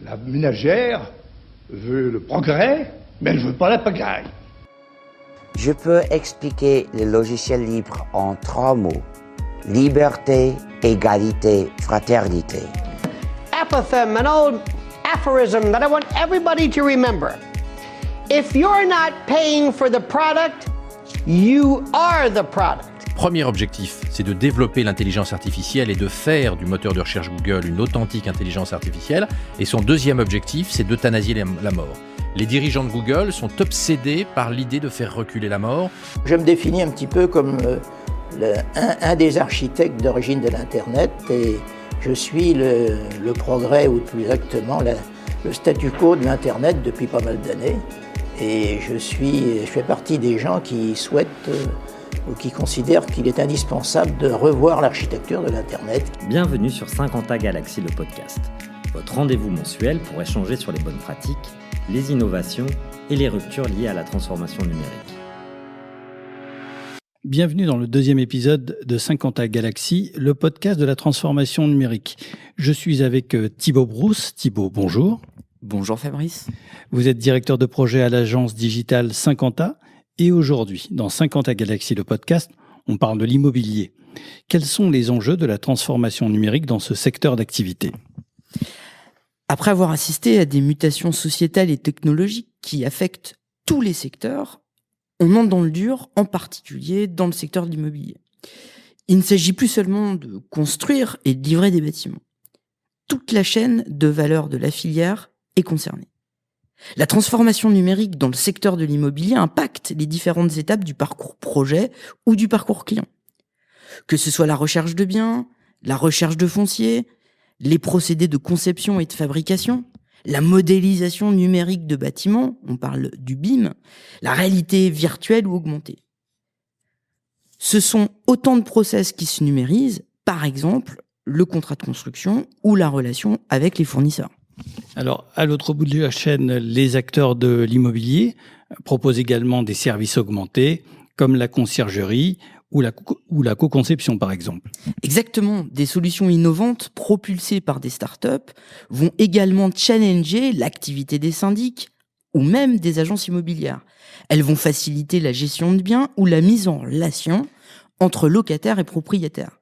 La ménagère veut le progrès, mais elle ne veut pas la pagaille. Je peux expliquer le logiciel libre en 3 mots. Liberté, égalité, fraternité. Apothegm, an old aphorism that I want everybody to remember. If you're not paying for the product, you are the product. Premier objectif, c'est de développer l'intelligence artificielle et de faire du moteur de recherche Google une authentique intelligence artificielle. Et son deuxième objectif, c'est d'euthanasier la mort. Les dirigeants de Google sont obsédés par l'idée de faire reculer la mort. Je me définis un petit peu comme un des architectes d'origine de l'Internet et je suis le progrès, ou plus exactement le statu quo de l'Internet depuis pas mal d'années. Et je fais partie des gens qui souhaitent ou qui considèrent qu'il est indispensable de revoir l'architecture de l'Internet. Bienvenue sur 50 Galaxy, le podcast. Votre rendez-vous mensuel pour échanger sur les bonnes pratiques, les innovations et les ruptures liées à la transformation numérique. Bienvenue dans le deuxième épisode de 50 Galaxy, le podcast de la transformation numérique. Je suis avec Thibaut Brousse. Thibaut, bonjour. Bonjour Fabrice. Vous êtes directeur de projet à l'agence digitale 50 et aujourd'hui, dans 50 Galaxy, le podcast, on parle de l'immobilier. Quels sont les enjeux de la transformation numérique dans ce secteur d'activité ? Après avoir assisté à des mutations sociétales et technologiques qui affectent tous les secteurs, on entre dans le dur, en particulier dans le secteur de l'immobilier. Il ne s'agit plus seulement de construire et de livrer des bâtiments. Toute la chaîne de valeur de la filière est concernée. La transformation numérique dans le secteur de l'immobilier impacte les différentes étapes du parcours projet ou du parcours client. Que ce soit la recherche de biens, la recherche de foncier, les procédés de conception et de fabrication, la modélisation numérique de bâtiments, on parle du BIM, la réalité virtuelle ou augmentée. Ce sont autant de process qui se numérisent, par exemple le contrat de construction ou la relation avec les fournisseurs. Alors, à l'autre bout de la chaîne, les acteurs de l'immobilier proposent également des services augmentés, comme la conciergerie ou la co-conception, par exemple. Exactement. Des solutions innovantes propulsées par des startups vont également challenger l'activité des syndics ou même des agences immobilières. Elles vont faciliter la gestion de biens ou la mise en relation entre locataires et propriétaires.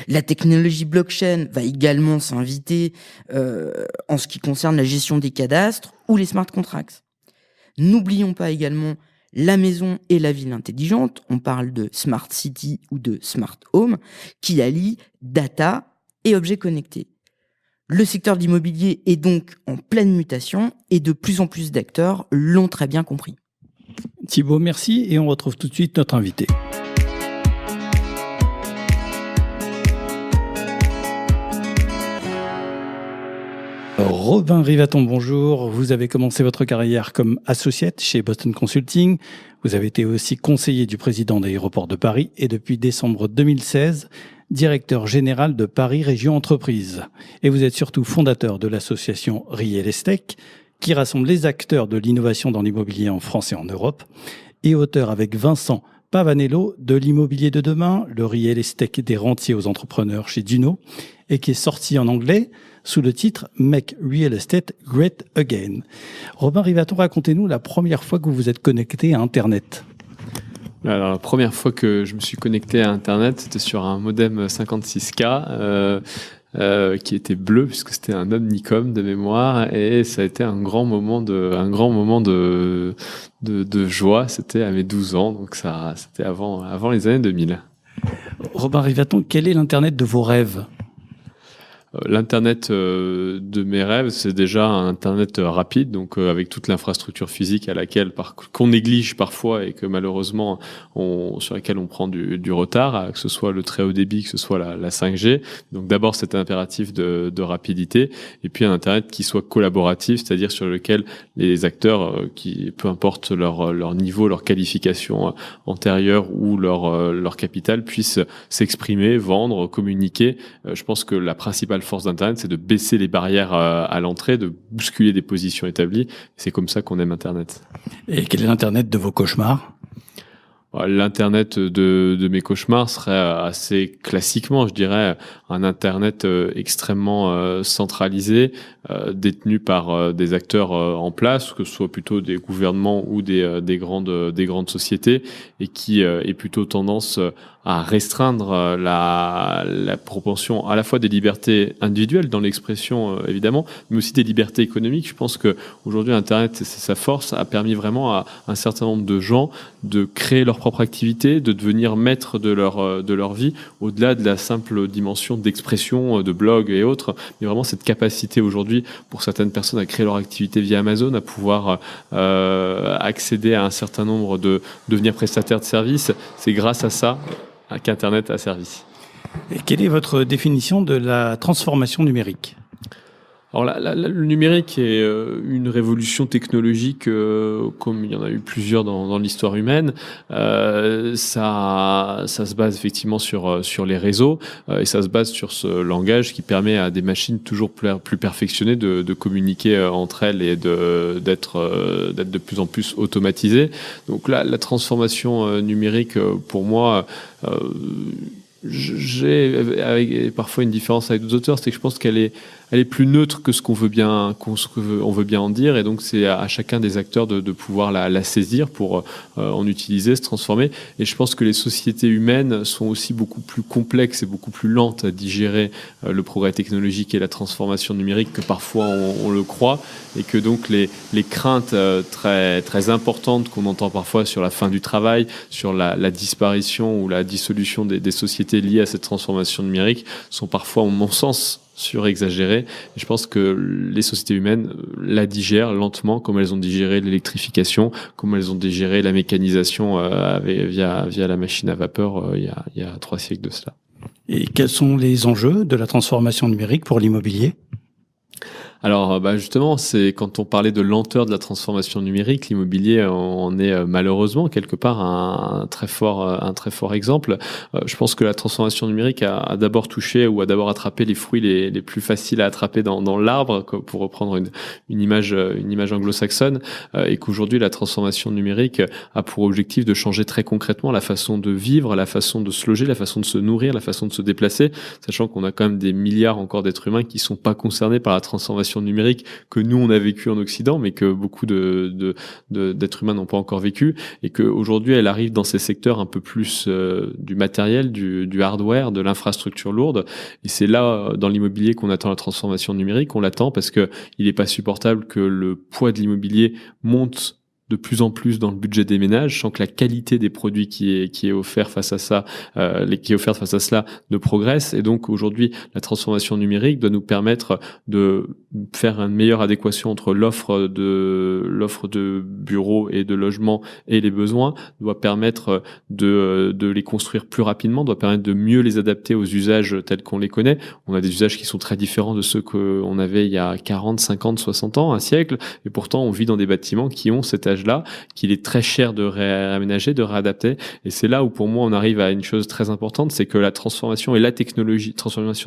La technologie blockchain va également s'inviter en ce qui concerne la gestion des cadastres ou les smart contracts. N'oublions pas également la maison et la ville intelligente, on parle de smart city ou de smart home, qui allient data et objets connectés. Le secteur de l'immobilier est donc en pleine mutation et de plus en plus d'acteurs l'ont très bien compris. Thibaut, merci et on retrouve tout de suite notre invité. Robin Rivaton, bonjour. Vous avez commencé votre carrière comme associate chez Boston Consulting. Vous avez été aussi conseiller du président d'Aéroports de Paris et depuis décembre 2016, directeur général de Paris Région Entreprises. Et vous êtes surtout fondateur de l'association Real Estate, qui rassemble les acteurs de l'innovation dans l'immobilier en France et en Europe, et auteur avec Vincent Pavanello de l'immobilier de demain, le Real Estate des rentiers aux entrepreneurs chez Duno, et qui est sorti en anglais sous le titre « Make Real Estate Great Again ». Robin Rivaton, racontez-nous la première fois que vous vous êtes connecté à Internet. Alors, la première fois que je me suis connecté à Internet, c'était sur un modem 56K qui était bleu puisque c'était un Omnicom de mémoire, et ça a été un grand moment de joie. C'était à mes 12 ans, donc c'était avant les années 2000. Robin Rivaton, quel est l'Internet de vos rêves ? L'Internet de mes rêves, c'est déjà un Internet rapide, donc avec toute l'infrastructure physique à laquelle qu'on néglige parfois et que malheureusement sur laquelle on prend du retard, que ce soit le très haut débit, que ce soit la 5G. Donc d'abord cet impératif de rapidité, et puis un Internet qui soit collaboratif, c'est-à-dire sur lequel les acteurs, qui peu importe leur niveau, leur qualification antérieure ou leur capital, puissent s'exprimer, vendre, communiquer. Je pense que la principale force d'Internet, c'est de baisser les barrières à l'entrée, de bousculer des positions établies. C'est comme ça qu'on aime Internet. Et quel est l'Internet de vos cauchemars ? L'Internet de mes cauchemars serait assez classiquement, je dirais, un Internet extrêmement centralisé, détenus par des acteurs en place, que ce soit plutôt des gouvernements ou des grandes sociétés, et qui est plutôt tendance à restreindre la propension à la fois des libertés individuelles dans l'expression évidemment, mais aussi des libertés économiques. Je pense que aujourd'hui Internet, c'est sa force, a permis vraiment à un certain nombre de gens de créer leur propre activité, de devenir maîtres de leur vie, au-delà de la simple dimension d'expression, de blog et autres, mais vraiment cette capacité aujourd'hui pour certaines personnes à créer leur activité via Amazon, à pouvoir accéder à un certain nombre de devenir prestataires de services. C'est grâce à ça qu'Internet a service. Et quelle est votre définition de la transformation numérique ? Alors le numérique est une révolution technologique comme il y en a eu plusieurs dans l'histoire humaine. Ça se base effectivement sur les réseaux et ça se base sur ce langage qui permet à des machines toujours plus perfectionnées de communiquer entre elles et d'être de plus en plus automatisées. Donc là, la transformation numérique, pour moi, j'ai parfois une différence avec d'autres auteurs, c'est que je pense qu'elle est plus neutre que ce qu'on veut bien en dire, et donc c'est à chacun des acteurs de pouvoir la saisir pour en utiliser, se transformer. Et je pense que les sociétés humaines sont aussi beaucoup plus complexes et beaucoup plus lentes à digérer le progrès technologique et la transformation numérique que parfois on le croit, et que donc les craintes très très importantes qu'on entend parfois sur la fin du travail, sur la disparition ou la dissolution des sociétés liées à cette transformation numérique sont parfois, à mon sens, surexagérées. Et je pense que les sociétés humaines la digèrent lentement, comme elles ont digéré l'électrification, comme elles ont digéré la mécanisation via la machine à vapeur il y a 3 siècles de cela. Et quels sont les enjeux de la transformation numérique pour l'immobilier ? Alors, justement, c'est quand on parlait de lenteur de la transformation numérique, l'immobilier en est malheureusement quelque part un très fort exemple. Je pense que la transformation numérique a d'abord touché ou a d'abord attrapé les fruits les plus faciles à attraper dans l'arbre, pour reprendre une image anglo-saxonne, et qu'aujourd'hui la transformation numérique a pour objectif de changer très concrètement la façon de vivre, la façon de se loger, la façon de se nourrir, la façon de se déplacer, sachant qu'on a quand même des milliards encore d'êtres humains qui sont pas concernés par la transformation numérique que nous on a vécu en Occident, mais que beaucoup d'êtres humains n'ont pas encore vécu, et qu'aujourd'hui elle arrive dans ces secteurs un peu plus du matériel, du hardware, de l'infrastructure lourde. Et c'est là, dans l'immobilier, qu'on attend la transformation numérique. On l'attend parce que il n'est pas supportable que le poids de l'immobilier monte de plus en plus dans le budget des ménages, sans que la qualité des produits qui est offert face à ça, qui est offerte face à cela, ne progresse. Et donc aujourd'hui, la transformation numérique doit nous permettre de faire une meilleure adéquation entre l'offre de bureaux et de logements et les besoins, doit permettre de les construire plus rapidement, doit permettre de mieux les adapter aux usages tels qu'on les connaît. On a des usages qui sont très différents de ceux qu'on avait il y a 40, 50, 60 ans, un siècle, et pourtant on vit dans des bâtiments qui ont cet âge-là, qu'il est très cher de réaménager, de réadapter. Et c'est là où pour moi on arrive à une chose très importante, c'est que la transformation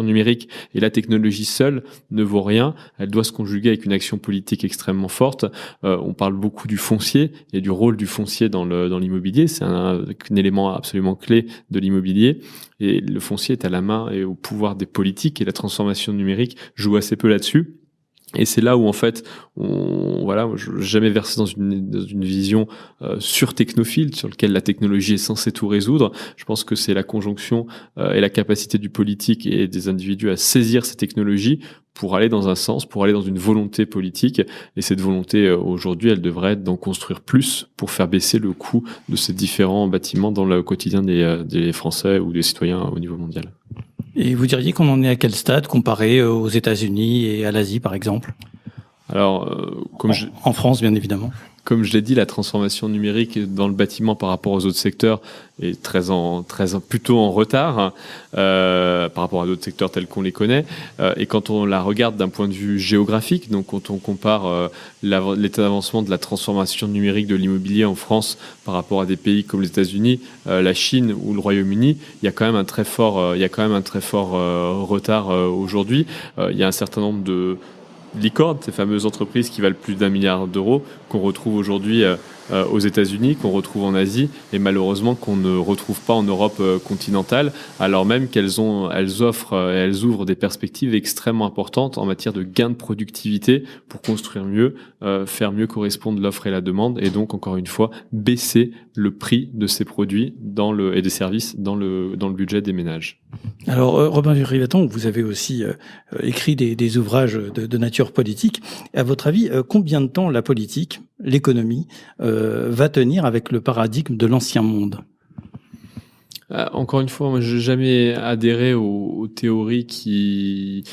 numérique et la technologie seule ne vaut rien. Elle doit se conjuguer avec une action politique extrêmement forte. On parle beaucoup du foncier et du rôle du foncier dans l'immobilier. C'est un élément absolument clé de l'immobilier. Et le foncier est à la main et au pouvoir des politiques, et la transformation numérique joue assez peu là-dessus. Et c'est là où en fait, je n'ai jamais versé dans une vision sur-technophile, sur lequel la technologie est censée tout résoudre. Je pense que c'est la conjonction et la capacité du politique et des individus à saisir ces technologies pour aller dans un sens, pour aller dans une volonté politique. Et cette volonté, aujourd'hui, elle devrait être d'en construire plus pour faire baisser le coût de ces différents bâtiments dans le quotidien des Français ou des citoyens au niveau mondial. Et vous diriez qu'on en est à quel stade comparé aux États-Unis et à l'Asie, par exemple ? Alors, en France, bien évidemment. Comme je l'ai dit, la transformation numérique dans le bâtiment par rapport aux autres secteurs est plutôt en retard par rapport à d'autres secteurs tels qu'on les connaît. Et quand on la regarde d'un point de vue géographique, donc quand on compare l'état d'avancement de la transformation numérique de l'immobilier en France par rapport à des pays comme les États-Unis, la Chine ou le Royaume-Uni, il y a quand même un très fort retard aujourd'hui. Il y a un certain nombre de licornes, ces fameuses entreprises qui valent plus d'1 milliard d'euros, qu'on retrouve aujourd'hui aux États-Unis, qu'on retrouve en Asie et malheureusement qu'on ne retrouve pas en Europe continentale, alors même qu'elles ouvrent des perspectives extrêmement importantes en matière de gain de productivité pour construire mieux, faire mieux correspondre l'offre et la demande, et donc encore une fois baisser le prix de ces produits et des services dans le budget des ménages. Alors, Robin Rivaton, vous avez aussi écrit des ouvrages de nature politique. À votre avis, combien de temps la politique, l'économie, va tenir avec le paradigme de l'ancien monde ? Encore une fois, moi, je n'ai jamais adhéré aux théories qui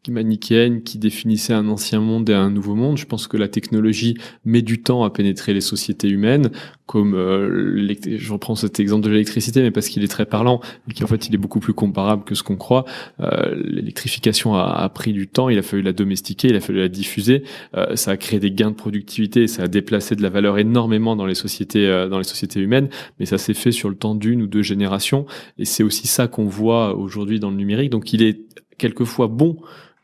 manichéenne, qui définissait un ancien monde et un nouveau monde. Je pense que la technologie met du temps à pénétrer les sociétés humaines, comme je reprends cet exemple de l'électricité, mais parce qu'il est très parlant, et qu'en fait il est beaucoup plus comparable que ce qu'on croit. L'électrification a pris du temps, il a fallu la domestiquer, il a fallu la diffuser, ça a créé des gains de productivité, ça a déplacé de la valeur énormément dans les sociétés humaines, mais ça s'est fait sur le temps d'1 ou 2 générations, et c'est aussi ça qu'on voit aujourd'hui dans le numérique. Donc il est quelquefois bon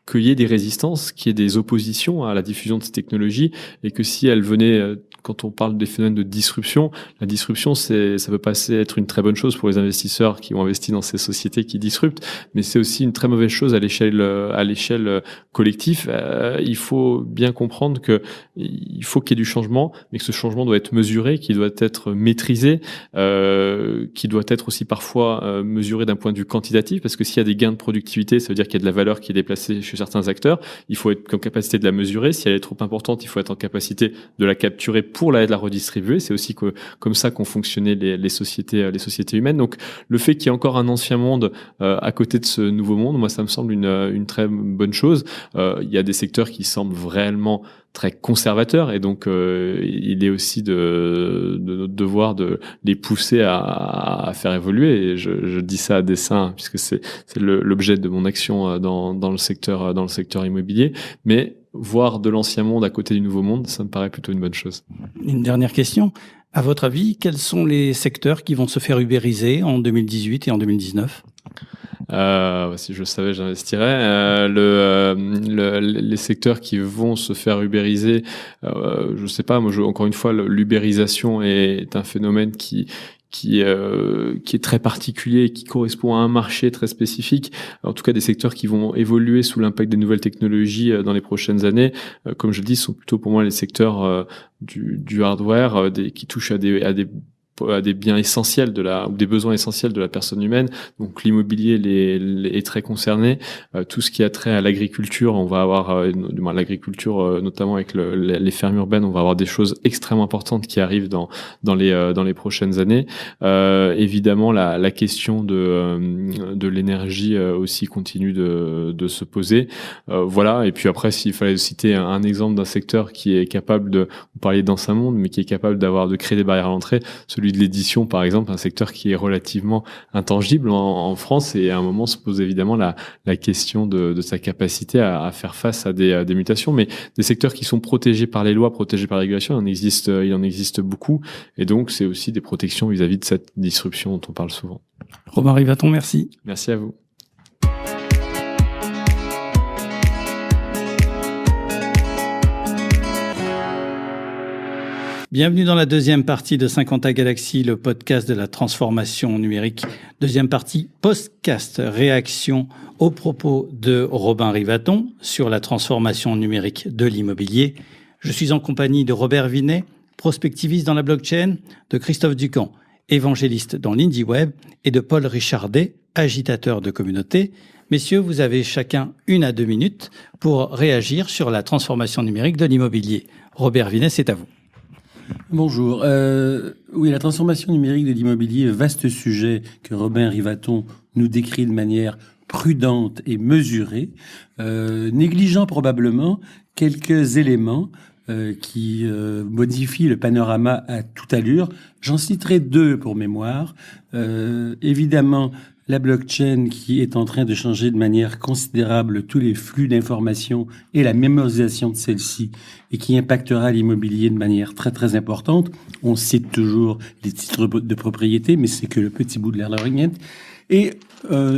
qu'il y ait des résistances, qu'il y ait des oppositions à la diffusion de ces technologies, et que si elles venaient, quand on parle des phénomènes de disruption, la disruption, ça peut passer être une très bonne chose pour les investisseurs qui ont investi dans ces sociétés qui disruptent, mais c'est aussi une très mauvaise chose à l'échelle collective. Il faut bien comprendre il faut qu'il y ait du changement, mais que ce changement doit être mesuré, qu'il doit être maîtrisé, qui doit être aussi parfois mesuré d'un point de vue quantitatif, parce que s'il y a des gains de productivité, ça veut dire qu'il y a de la valeur qui est déplacée chez certains acteurs. Il faut être en capacité de la mesurer. Si elle est trop importante, il faut être en capacité de la capturer pour la redistribuer. C'est aussi comme ça qu'ont fonctionné les sociétés humaines. Donc, le fait qu'il y ait encore un ancien monde à côté de ce nouveau monde, moi, ça me semble une très bonne chose. Il y a des secteurs qui semblent réellement très conservateurs, et donc il est aussi de notre devoir de les pousser à faire évoluer, et je dis ça à dessein puisque c'est l'objet de mon action dans le secteur immobilier, mais voir de l'ancien monde à côté du nouveau monde, ça me paraît plutôt une bonne chose. Une dernière question, à votre avis, quels sont les secteurs qui vont se faire ubériser en 2018 et en 2019 ? Si je le savais, j'investirais. Les secteurs qui vont se faire ubériser, je sais pas. Moi, encore une fois, l'ubérisation est un phénomène qui est très particulier, qui correspond à un marché très spécifique. En tout cas, des secteurs qui vont évoluer sous l'impact des nouvelles technologies dans les prochaines années. Comme je le dis, sont plutôt pour moi les secteurs du hardware, qui touchent à des biens essentiels ou des besoins essentiels de la personne humaine. Donc l'immobilier est très concerné. Tout ce qui a trait à l'agriculture, on va avoir l'agriculture notamment avec les fermes urbaines, on va avoir des choses extrêmement importantes qui arrivent dans les prochaines années. Évidemment, la question de l'énergie aussi continue de se poser. Voilà. Et puis après, s'il fallait citer un exemple d'un secteur qui est capable vous parliez d'ancien monde, mais qui est capable de créer des barrières à l'entrée, celui de l'édition, par exemple, un secteur qui est relativement intangible en France, et à un moment se pose évidemment la question de sa capacité à faire face à des mutations. Mais des secteurs qui sont protégés par les lois, protégés par la régulation, il en existe beaucoup, et donc c'est aussi des protections vis-à-vis de cette disruption dont on parle souvent. Robin Rivaton, merci. Merci à vous. Bienvenue dans la deuxième partie de 50 Galaxy, le podcast de la transformation numérique. Deuxième partie, podcast, réaction aux propos de Robin Rivaton sur la transformation numérique de l'immobilier. Je suis en compagnie de Robert Vinet, prospectiviste dans la blockchain, de Christophe Ducamp, évangéliste dans l'Indie Web, et de Paul Richardet, agitateur de communauté. Messieurs, vous avez chacun 1 à 2 minutes pour réagir sur la transformation numérique de l'immobilier. Robert Vinet, c'est à vous. Bonjour. Oui, la transformation numérique de l'immobilier, vaste sujet que Robin Rivaton nous décrit de manière prudente et mesurée, négligeant probablement quelques éléments qui modifient le panorama à toute allure. J'en citerai 2 pour mémoire. Évidemment, la blockchain qui est en train de changer de manière considérable tous les flux d'informations et la mémorisation de celles-ci, et qui impactera l'immobilier de manière très très importante. On cite toujours les titres de propriété, mais c'est que le petit bout de l'air l'orignette. Et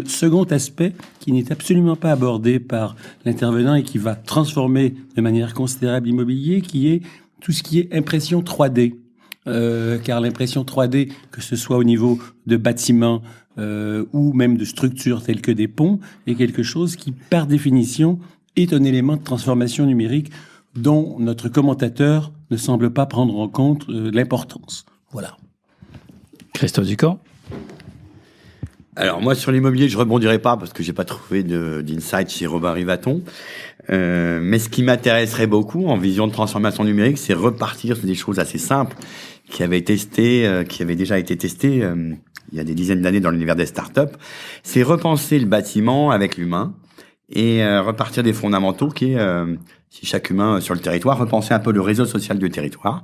second aspect qui n'est absolument pas abordé par l'intervenant et qui va transformer de manière considérable l'immobilier, qui est tout ce qui est impression 3D. car l'impression 3D, que ce soit au niveau de bâtiments ou même de structures telles que des ponts, est quelque chose qui, par définition, est un élément de transformation numérique dont notre commentateur ne semble pas prendre en compte l'importance. Voilà. Christophe Ducamp. Alors moi sur l'immobilier je rebondirai pas parce que j'ai pas trouvé d'insight chez Robin Rivaton, mais ce qui m'intéresserait beaucoup en vision de transformation numérique, c'est repartir sur des choses assez simples qui avaient déjà été testées il y a des dizaines d'années dans l'univers des startups. C'est repenser le bâtiment avec l'humain et repartir des fondamentaux qui est si chaque humain sur le territoire, repenser un peu le réseau social du territoire,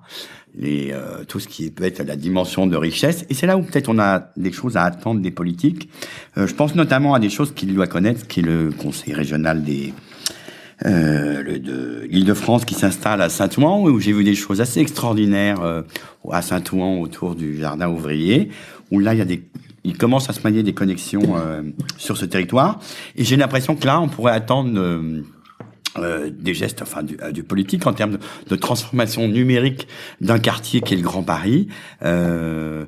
tout ce qui peut être la dimension de richesse. Et c'est là où peut-être on a des choses à attendre des politiques. Je pense notamment à des choses qu'il doit connaître, qui est le conseil régional de l'Île-de-France qui s'installe à Saint-Ouen, où j'ai vu des choses assez extraordinaires à Saint-Ouen autour du jardin ouvrier, où là il commence à se manier des connexions sur ce territoire. Et j'ai l'impression que là, on pourrait attendre des gestes, du politique en termes de transformation numérique d'un quartier qui est le Grand Paris, des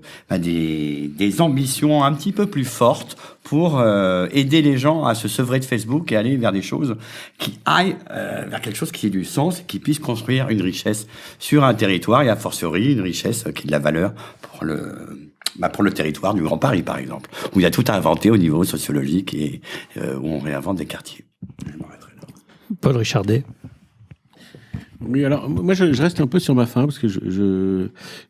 ambitions un petit peu plus fortes pour aider les gens à se sevrer de Facebook et aller vers des choses qui aillent vers quelque chose qui ait du sens et qui puisse construire une richesse sur un territoire et a fortiori une richesse qui ait de la valeur pour le territoire du Grand Paris, par exemple, où il y a tout à inventer au niveau sociologique et où on réinvente des quartiers. Paul Richardet. Oui, alors moi je reste un peu sur ma faim parce que je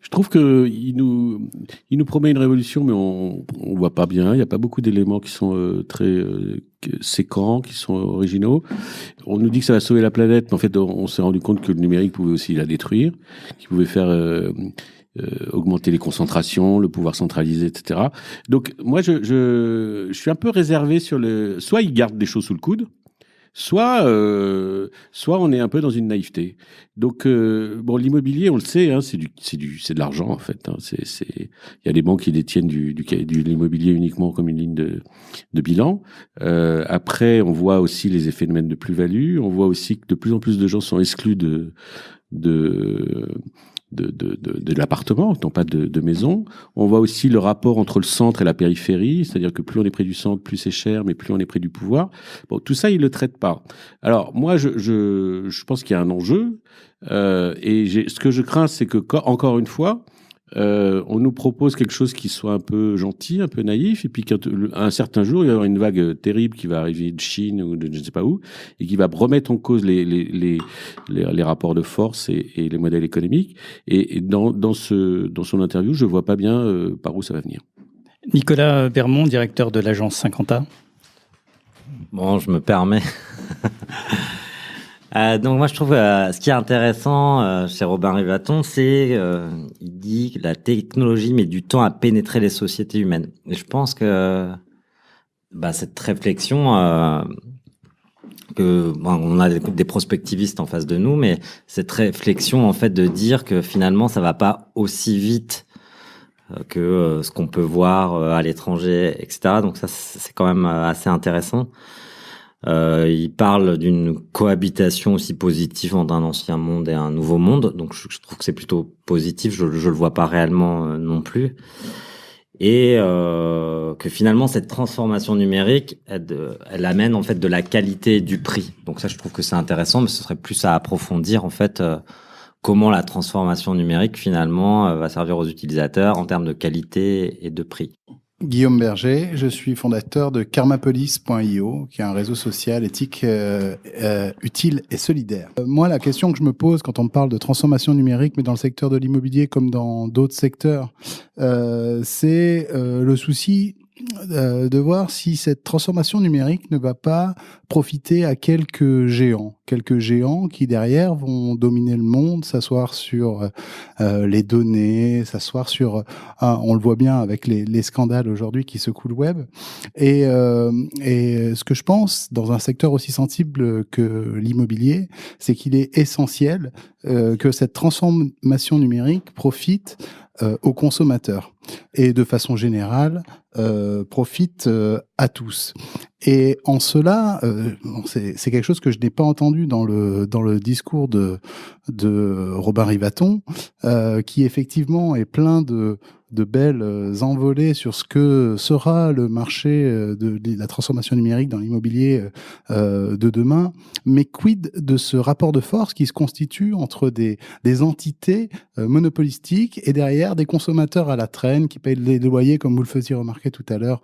trouve que il nous promet une révolution, mais on voit pas bien. Il y a pas beaucoup d'éléments qui sont très séquents, qui sont originaux. On nous dit que ça va sauver la planète, mais en fait on s'est rendu compte que le numérique pouvait aussi la détruire, qu'il pouvait faire augmenter les concentrations, le pouvoir centralisé, etc. Donc moi je suis un peu réservé sur soit ils gardent des choses sous le coude, soit on est un peu dans une naïveté. Donc l'immobilier, on le sait, hein, c'est de l'argent en fait. Hein. Il y a des banques qui détiennent de l'immobilier uniquement comme une ligne de bilan. Après, on voit aussi les effets de plus-value. On voit aussi que de plus en plus de gens sont exclus de l'appartement, non pas de maison. On voit aussi le rapport entre le centre et la périphérie, c'est-à-dire que plus on est près du centre, plus c'est cher, mais plus on est près du pouvoir. Bon, tout ça, ils le traitent pas. Alors, moi, je pense qu'il y a un enjeu, et ce que je crains, c'est que, encore une fois, on nous propose quelque chose qui soit un peu gentil, un peu naïf, et puis qu'à un certain jour, il va y avoir une vague terrible qui va arriver de Chine ou de je ne sais pas où, et qui va remettre en cause les rapports de force et les modèles économiques. Et dans son interview, je vois pas bien par où ça va venir. Nicolas Bermond, directeur de l'agence 50A. Bon, je me permets. Donc moi je trouve ce qui est intéressant chez Robin Rivaton, c'est il dit que la technologie met du temps à pénétrer les sociétés humaines. Et je pense que cette réflexion on a des prospectivistes en face de nous, mais cette réflexion en fait de dire que finalement ça va pas aussi vite que ce qu'on peut voir à l'étranger, etc. Donc ça c'est quand même assez intéressant. Il parle d'une cohabitation aussi positive entre un ancien monde et un nouveau monde, donc je trouve que c'est plutôt positif, je le vois pas réellement non plus, et que finalement cette transformation numérique elle amène en fait de la qualité et du prix, donc ça je trouve que c'est intéressant, mais ce serait plus à approfondir en fait comment la transformation numérique finalement va servir aux utilisateurs en termes de qualité et de prix. Guillaume Berger, je suis fondateur de karmapolis.io, qui est un réseau social éthique, utile et solidaire. Moi, la question que je me pose quand on parle de transformation numérique, mais dans le secteur de l'immobilier comme dans d'autres secteurs, c'est le souci de voir si cette transformation numérique ne va pas profiter à quelques géants qui derrière vont dominer le monde, s'asseoir sur les données, s'asseoir sur, on le voit bien avec les scandales aujourd'hui qui secouent le web. Et ce que je pense dans un secteur aussi sensible que l'immobilier, c'est qu'il est essentiel que cette transformation numérique profite aux consommateurs. et de façon générale profite à tous. Et en cela, c'est quelque chose que je n'ai pas entendu dans le discours de Robin Rivaton, qui effectivement est plein de belles envolées sur ce que sera le marché de la transformation numérique dans l'immobilier de demain. Mais quid de ce rapport de force qui se constitue entre des entités monopolistiques et derrière des consommateurs à la traîne qui payent les loyers, comme vous le faisiez remarquer tout à l'heure,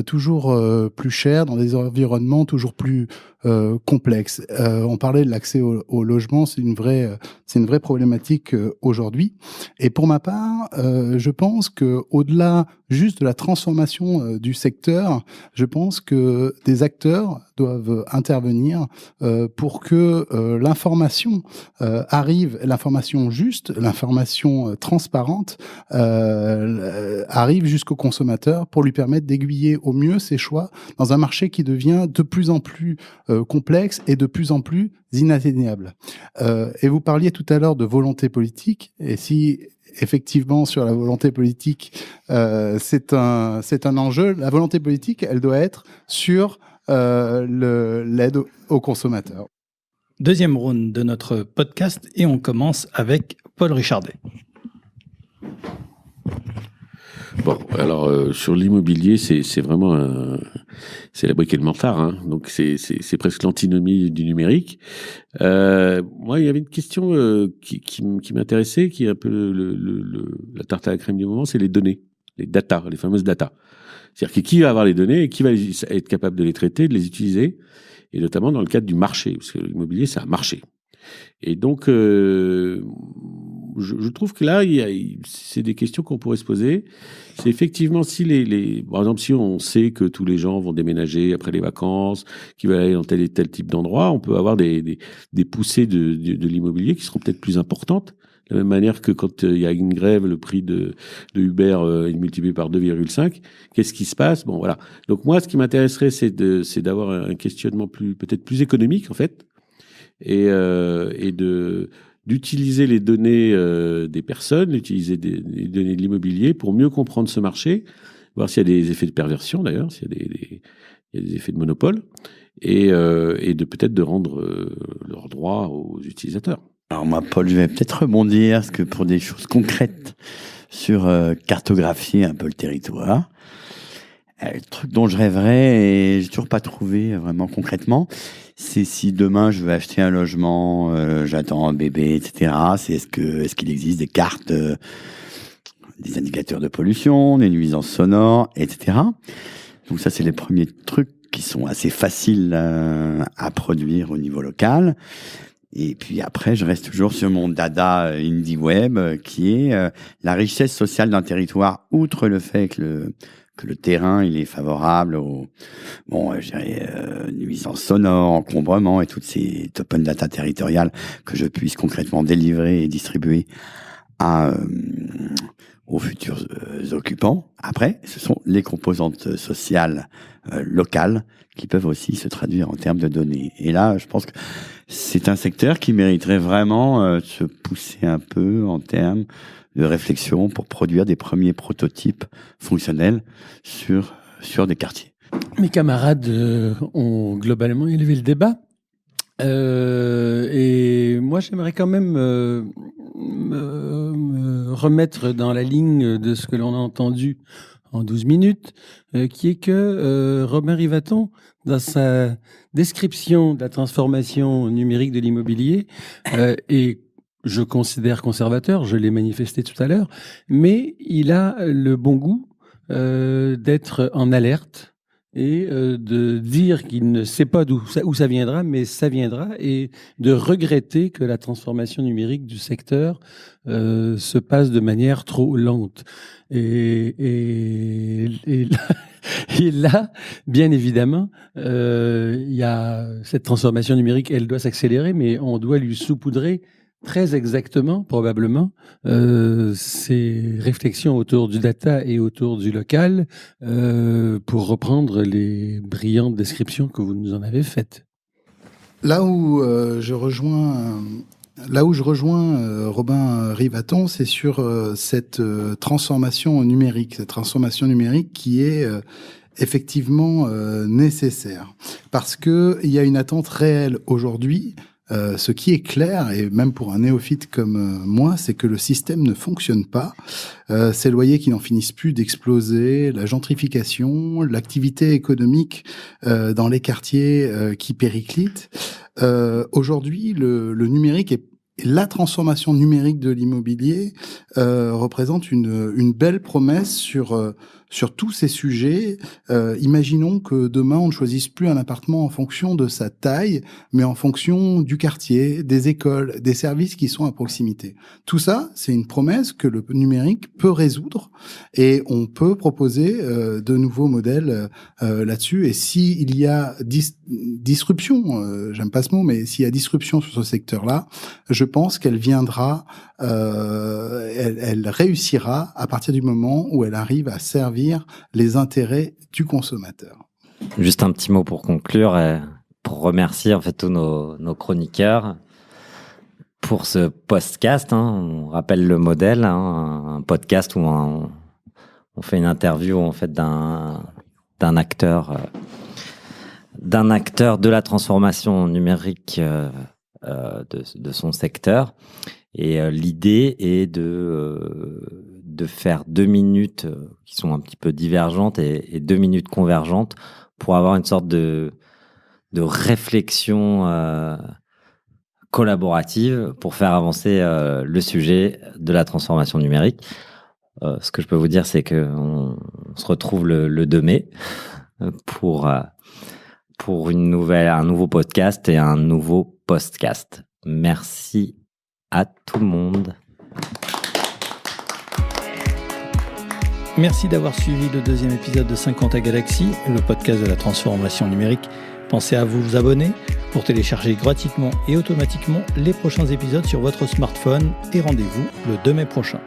toujours plus cher, dans des environnements toujours plus complexes. On parlait de l'accès au logement, c'est une vraie problématique aujourd'hui. Et pour ma part, je pense que au-delà juste de la transformation du secteur, je pense que des acteurs doivent intervenir pour que l'information arrive, l'information juste, l'information transparente arrive jusqu'au consommateur pour lui permettre d'aiguiller au mieux ses choix dans un marché qui devient de plus en plus complexe et de plus en plus inatteignable. Et vous parliez tout à l'heure de volonté politique, et si effectivement sur la volonté politique c'est un enjeu, la volonté politique elle doit être sur l'aide aux consommateurs. Deuxième round de notre podcast et on commence avec Paul Richardet. Bon, alors sur l'immobilier, c'est vraiment c'est la brique et le mortar, hein. Donc c'est presque l'antinomie du numérique. Moi, il y avait une question qui m'intéressait, qui est un peu la tarte à la crème du moment, c'est les données, les data, les fameuses data. C'est-à-dire qui va avoir les données et qui va être capable de les traiter, de les utiliser, et notamment dans le cadre du marché, parce que l'immobilier, c'est un marché. Et donc, je trouve que là, c'est des questions qu'on pourrait se poser. C'est effectivement si par exemple, si on sait que tous les gens vont déménager après les vacances, qu'ils veulent aller dans tel et tel type d'endroit, on peut avoir des poussées de l'immobilier qui seront peut-être plus importantes. De la même manière que quand il y a une grève, le prix de Uber est multiplié par 2,5. Qu'est-ce qui se passe? Bon, voilà. Donc moi, ce qui m'intéresserait, c'est d'avoir un questionnement peut-être plus économique, en fait, et d'utiliser les données des personnes, d'utiliser les données de l'immobilier pour mieux comprendre ce marché, voir s'il y a des effets de perversion d'ailleurs, s'il y a des effets de monopole, et de peut-être de rendre leurs droits aux utilisateurs. Alors moi, Paul, je vais peut-être rebondir, parce que pour des choses concrètes sur cartographier un peu le territoire, le truc dont je rêverais, et j'ai toujours pas trouvé vraiment concrètement, c'est si demain je veux acheter un logement, j'attends un bébé, etc. Est-ce qu'il existe des cartes, des indicateurs de pollution, des nuisances sonores, etc. Donc ça, c'est les premiers trucs qui sont assez faciles à produire au niveau local. Et puis après, je reste toujours sur mon dada indie web, qui est la richesse sociale d'un territoire, outre le fait que le terrain il est favorable aux nuisances sonores, encombrements et toutes ces open data territoriales que je puisse concrètement délivrer et distribuer aux futurs occupants. Après, ce sont les composantes sociales locales qui peuvent aussi se traduire en termes de données. Et là, je pense que c'est un secteur qui mériterait vraiment de se pousser un peu en termes de réflexion pour produire des premiers prototypes fonctionnels sur des quartiers. Mes camarades ont globalement élevé le débat. Et moi, j'aimerais quand même me remettre dans la ligne de ce que l'on a entendu en 12 minutes, qui est que Robin Rivaton, dans sa description de la transformation numérique de l'immobilier, est, je considère, conservateur, je l'ai manifesté tout à l'heure, mais il a le bon goût d'être en alerte et de dire qu'il ne sait pas où ça viendra, mais ça viendra, et de regretter que la transformation numérique du secteur se passe de manière trop lente. Et là, bien évidemment, il y a cette transformation numérique, elle doit s'accélérer, mais on doit lui saupoudrer très exactement, probablement, ces réflexions autour du data et autour du local, pour reprendre les brillantes descriptions que vous nous en avez faites. Là où je rejoins là où je rejoins Robin Rivaton, c'est sur cette transformation numérique, qui est effectivement nécessaire. Parce qu'il y a une attente réelle aujourd'hui. Ce qui est clair, et même pour un néophyte comme moi, c'est que le système ne fonctionne pas. Ces loyers qui n'en finissent plus d'exploser, la gentrification, l'activité économique dans les quartiers qui périclitent. Aujourd'hui, le numérique et la transformation numérique de l'immobilier représente une belle promesse sur tous ces sujets. Imaginons que demain, on ne choisisse plus un appartement en fonction de sa taille, mais en fonction du quartier, des écoles, des services qui sont à proximité. Tout ça, c'est une promesse que le numérique peut résoudre et on peut proposer de nouveaux modèles là-dessus. Et s'il y a disruption, j'aime pas ce mot, mais s'il y a disruption sur ce secteur-là, je pense qu'elle viendra, elle réussira à partir du moment où elle arrive à servir les intérêts du consommateur. Juste un petit mot pour conclure, pour remercier en fait tous nos chroniqueurs pour ce podcast. On rappelle le modèle, un podcast où on fait une interview en fait d'un acteur de la transformation numérique de son secteur. Et l'idée est de faire 2 minutes qui sont un petit peu divergentes et 2 minutes convergentes pour avoir une sorte de réflexion collaborative pour faire avancer le sujet de la transformation numérique. Ce que je peux vous dire, c'est qu'on se retrouve le 2 mai pour un nouveau podcast et un nouveau postcast. Merci à tout le monde. Merci d'avoir suivi le 2e épisode de 50 à Galaxy, le podcast de la transformation numérique. Pensez à vous abonner pour télécharger gratuitement et automatiquement les prochains épisodes sur votre smartphone et rendez-vous le 2 mai prochain.